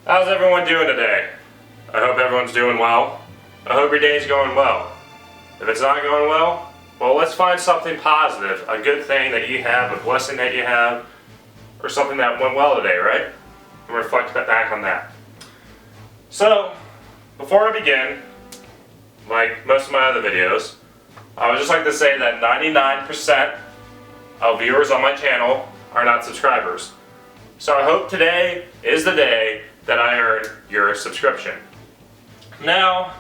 How's everyone doing today? I hope everyone's doing well. I hope your day's going well. If it's not going well, let's find something positive, a good thing that you have, a blessing that you have, or something that went well today, right? And reflect back on that. So, before I begin, like most of my other videos, I would just like to say that 99% of viewers on my channel are not subscribers. So I hope today is the day that I earn your subscription. Now,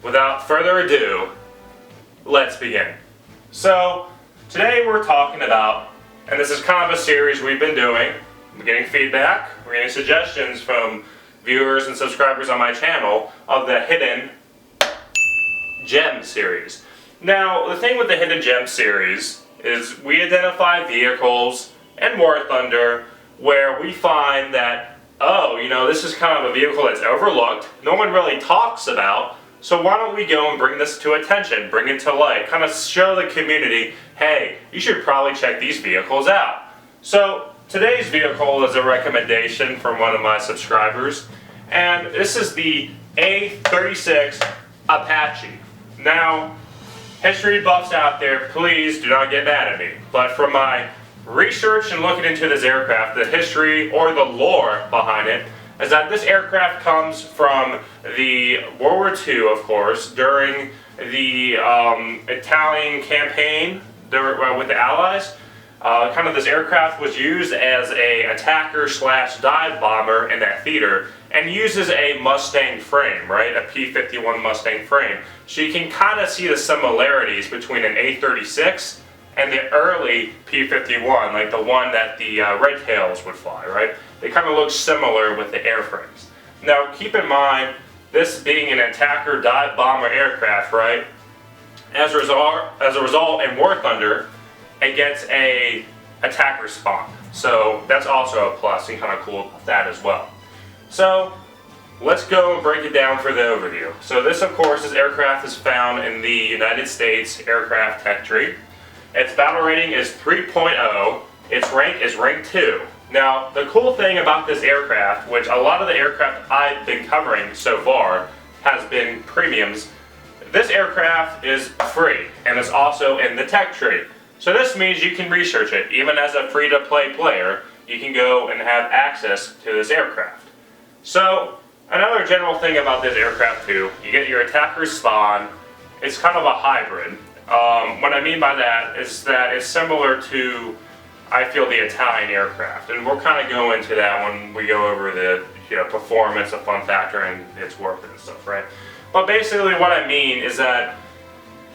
without further ado, let's begin. So, today we're talking about, and this is kind of a series we've been doing, we're getting feedback, we're getting suggestions from viewers and subscribers on my channel of the Hidden Gem series. Now, the thing with the Hidden Gem series is we identify vehicles and War Thunder where we find that, oh, you know, this is kind of a vehicle that's overlooked, no one really talks about, so why don't we go and bring this to attention, bring it to light, kind of show the community, hey, you should probably check these vehicles out. So today's vehicle is a recommendation from one of my subscribers, and this is the A-36 Apache. Now, history buffs out there, please do not get mad at me, but from my research and looking into this aircraft, the history or the lore behind it is that this aircraft comes from the World War II, of course, during the Italian campaign with the Allies. Kind of this aircraft was used as a attacker slash dive bomber in that theater and uses a Mustang frame, right? A P-51 Mustang frame. So you can kind of see the similarities between an A-36 and the early P-51, like the one that the Red Tails would fly, right? They kind of look similar with the airframes. Now keep in mind, this being an attacker dive bomber aircraft, right? As a result in War Thunder, it gets a attacker spawn. So that's also a plus and kind of cool about that as well. So let's go and break it down for the overview. So this, of course, this aircraft is found in the United States Aircraft Tech Tree. Its battle rating is 3.0. Its rank is rank 2. Now, the cool thing about this aircraft, which a lot of the aircraft I've been covering so far has been premiums, this aircraft is free and it's also in the tech tree. So this means you can research it. Even as a free-to-play player, you can go and have access to this aircraft. So, another general thing about this aircraft too, you get your attacker spawn. It's kind of a hybrid. What I mean by that is that it's similar to, I feel, the Italian aircraft, and we'll kind of go into that when we go over the performance, the fun factor, and its work and stuff, right? But basically, what I mean is that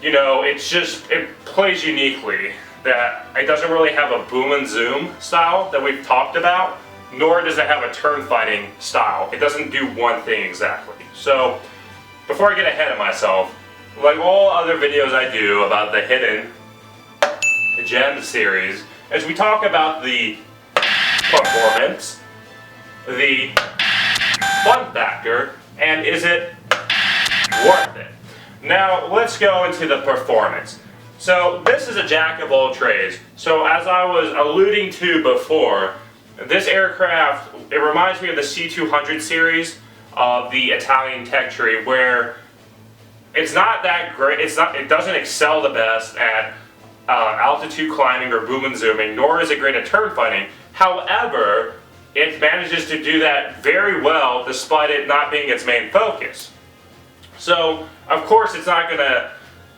it plays uniquely. That it doesn't really have a boom and zoom style that we've talked about, nor does it have a turn fighting style. It doesn't do one thing exactly. So, before I get ahead of myself, like all other videos I do about the Hidden Gem series, as we talk about the performance, the fun factor, and is it worth it? Now, let's go into the performance. So, this is a jack of all trades. So, as I was alluding to before, this aircraft, it reminds me of the C-200 series of the Italian tech tree, where it's not that great. It doesn't excel the best at altitude climbing or boom and zooming, nor is it great at turn fighting. However, it manages to do that very well despite it not being its main focus. So, of course, it's not going to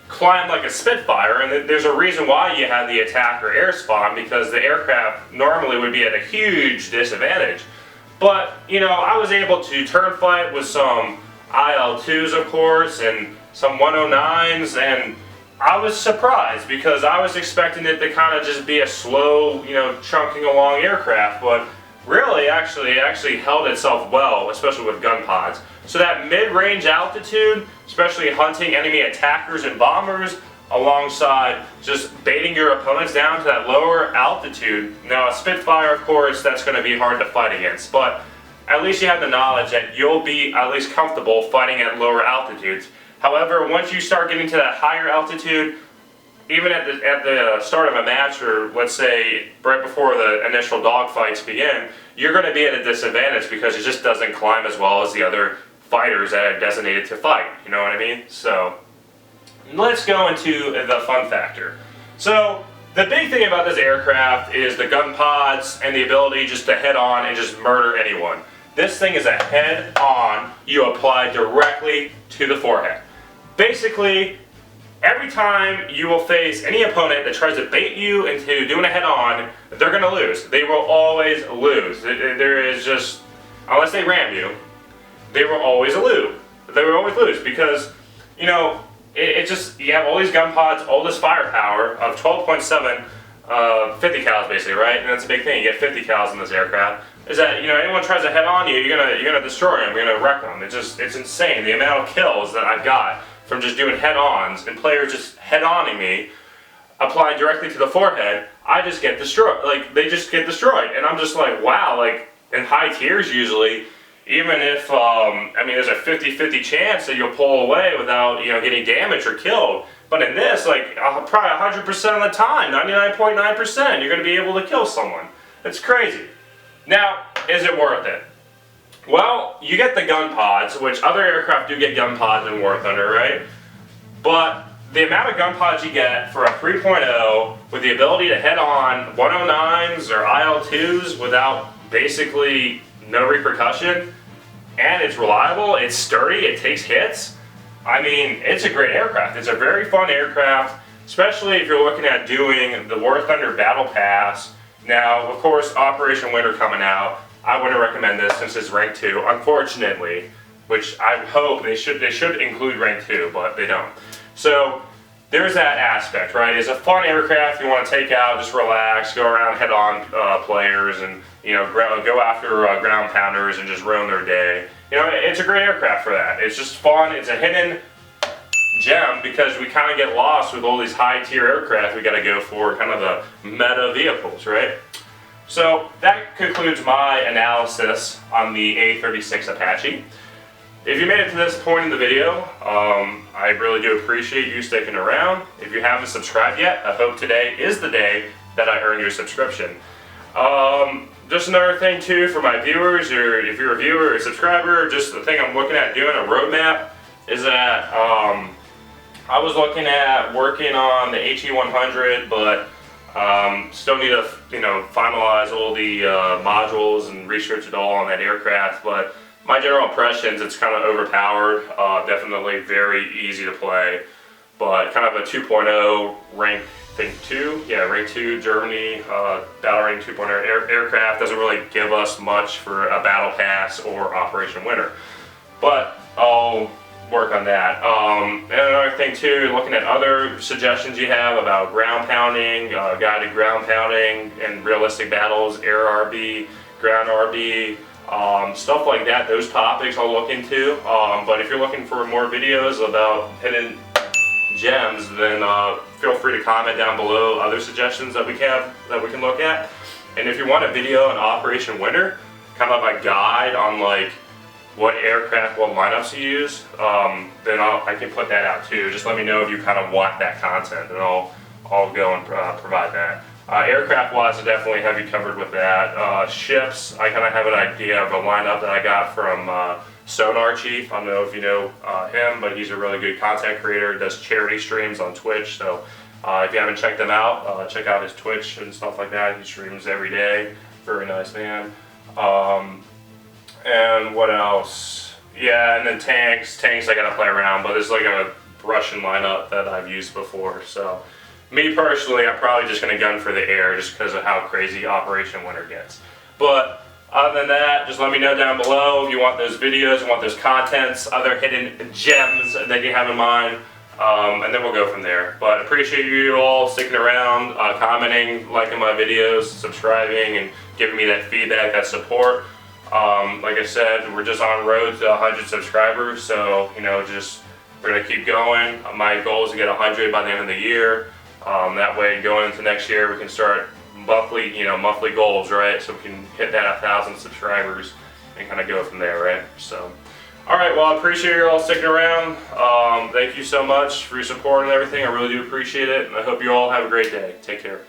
climb like a Spitfire, and there's a reason why you have the attacker air spawn, because the aircraft normally would be at a huge disadvantage. But, I was able to turn fight with some IL-2s, of course, and some 109s, and I was surprised because I was expecting it to kind of just be a slow, chunking along aircraft, but really, it actually held itself well, especially with gun pods. So that mid-range altitude, especially hunting enemy attackers and bombers, alongside just baiting your opponents down to that lower altitude. Now, a Spitfire, of course, that's going to be hard to fight against, but at least you have the knowledge that you'll be at least comfortable fighting at lower altitudes. However, once you start getting to that higher altitude, even at the start of a match, or let's say right before the initial dogfights begin, you're going to be at a disadvantage because it just doesn't climb as well as the other fighters that are designated to fight. You know what I mean? So let's go into the fun factor. So the big thing about this aircraft is the gun pods and the ability just to head on and just murder anyone. This thing is a head-on, you apply directly to the forehead. Basically, every time you will face any opponent that tries to bait you into doing a head-on, they're going to lose. They will always lose. There is just, unless they ram you, they will always lose. They will always lose because, you know, it just, you have all these gun pods, all this firepower of 12.7, 50 cals basically, right? And that's a big thing. You get 50 cals in this aircraft. Is that, you know, anyone tries to head on you, you're gonna destroy them. You're gonna wreck them. It's insane the amount of kills that I've got from just doing head-ons and players just head-oning me, applying directly to the forehead. I just get destroyed. Like, they just get destroyed, and I'm just like, wow. Like, in high tiers usually, even if I mean, there's a 50-50 chance that you'll pull away without, you know, getting damaged or killed. But in this, like, probably 100% of the time, 99.9%, you're gonna be able to kill someone. It's crazy. Now, is it worth it? Well, you get the gun pods, which other aircraft do get gun pods in War Thunder, right? But the amount of gun pods you get for a 3.0 with the ability to head on 109s or IL-2s without basically no repercussion, and it's reliable, it's sturdy, it takes hits. I mean, it's a great aircraft. It's a very fun aircraft, especially if you're looking at doing the War Thunder Battle Pass. Now, of course, Operation Winter coming out. I wouldn't recommend this since it's rank 2, unfortunately, which I hope they should include rank 2, but they don't. So there's that aspect, right? It's a fun aircraft you want to take out, just relax, go around, head on players, and, you know, go after ground pounders and just ruin their day. You know, it's a great aircraft for that. It's just fun. It's a hidden gem because we kind of get lost with all these high tier aircraft we got to go for, kind of the meta vehicles, right? So that concludes my analysis on the A-36 Apache. If you made it to this point in the video, I really do appreciate you sticking around. If you haven't subscribed yet, I hope today is the day that I earn your subscription. Just another thing too for my viewers, or if you're a viewer or a subscriber, just the thing I'm looking at doing a roadmap is that I was looking at working on the HE100, but still need to, you know, finalize all the modules and research it all on that aircraft. But my general impressions, it's kind of overpowered. Definitely very easy to play, but kind of a 2.0 rank. Rank 2 Germany battle rank 2.0 aircraft doesn't really give us much for a battle pass or Operation Winter, but I'll work on that. And another thing too, looking at other suggestions you have about ground pounding, guided ground pounding and realistic battles, air RB, ground RB, stuff like that. Those topics I'll look into. But if you're looking for more videos about hidden gems, then feel free to comment down below other suggestions that we can look at. And if you want a video on Operation Winter, kind of a guide on like what aircraft, what lineups you use, then I can put that out too. Just let me know if you kind of want that content, and I'll go and provide that. Aircraft wise, I definitely have you covered with that. Ships, I kind of have an idea of a lineup that I got from Sonar Chief. I don't know if you know him, but he's a really good content creator, does charity streams on Twitch. So if you haven't checked them out, check out his Twitch and stuff like that. He streams every day. Very nice man. And what else? Yeah, and then tanks I gotta play around, but it's like a Russian lineup that I've used before. So me personally, I'm probably just gonna gun for the air just because of how crazy Operation Winter gets. But other than that, just let me know down below if you want those videos, you want those contents, other hidden gems that you have in mind, and then we'll go from there. But appreciate you all sticking around, commenting, liking my videos, subscribing, and giving me that feedback, that support. Like I said, we're just on road to 100 subscribers, so, you know, we're gonna keep going. My goal is to get 100 by the end of the year. That way, going into next year, we can start monthly goals, right? So we can hit that 1,000 subscribers and kind of go from there, right? So, Alright, well I appreciate you all sticking around. Thank you so much for your support and everything. I really do appreciate it, and I hope you all have a great day. Take care.